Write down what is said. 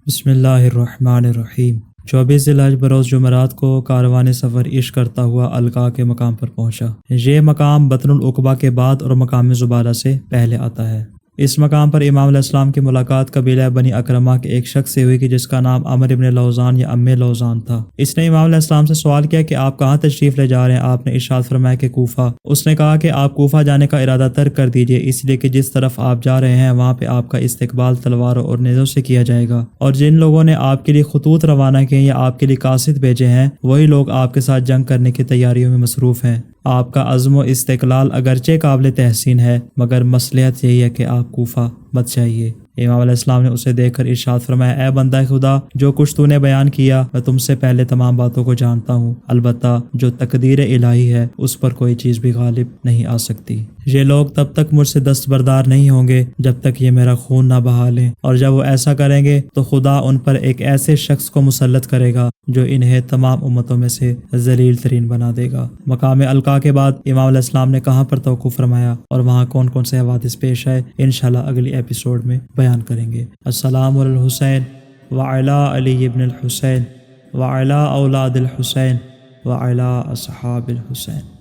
بسم اللہ الرحمن الرحیم۔ 24 ذی الحج بروز جمعرات کو کاروان سفر عشق کرتا ہوا القاء کے مقام پر پہنچا۔ یہ مقام بطن العقبہ کے بعد اور مقام زبالہ سے پہلے آتا ہے۔ اس مقام پر امام علیہ السلام کی ملاقات قبیلہ بنی اکرمہ کے ایک شخص سے ہوئی جس کا نام عمرو بن لوذان یا ام لوذان تھا۔ اس نے امام علیہ السلام سے سوال کیا کہ آپ کہاں تشریف لے جا رہے ہیں؟ آپ نے ارشاد فرمایا کہ کوفہ۔ اس نے کہا کہ آپ کوفہ جانے کا ارادہ ترک کر دیجئے، اس لیے کہ جس طرف آپ جا رہے ہیں وہاں پہ آپ کا استقبال تلواروں اور نیزوں سے کیا جائے گا، اور جن لوگوں نے آپ کے لیے خطوط روانہ کیے یا آپ کے لیے قاصد بھیجے ہیں وہی لوگ آپ کے ساتھ جنگ کرنے کی تیاریوں میں مصروف ہیں۔ آپ کا عزم و استقلال اگرچہ قابل تحسین ہے مگر مصلحت یہی ہے کہ آپ کوفہ مت جائیے۔ امام علیہ السلام نے اسے دیکھ کر ارشاد فرمایا، اے بندہ خدا، جو کچھ تو نے بیان کیا میں تم سے پہلے تمام باتوں کو جانتا ہوں، البتہ جو تقدیر الہی ہے اس پر کوئی چیز بھی غالب نہیں آ سکتی۔ یہ لوگ تب تک مجھ سے دستبردار نہیں ہوں گے جب تک یہ میرا خون نہ بہا لیں، اور جب وہ ایسا کریں گے تو خدا ان پر ایک ایسے شخص کو مسلط کرے گا جو انہیں تمام امتوں میں سے ذلیل ترین بنا دے گا۔ مقام القاء کے بعد امام علیہ السلام نے کہاں پر توقف فرمایا اور وہاں کون کون سے حوادث پیش آئے، انشاءاللہ اگلی ایپیسوڈ میں بیان کریں گے۔ السلام علی الحسین وعلی علی ابن الحسین وعلی اولاد الحسین وعلی اصحاب الحسین۔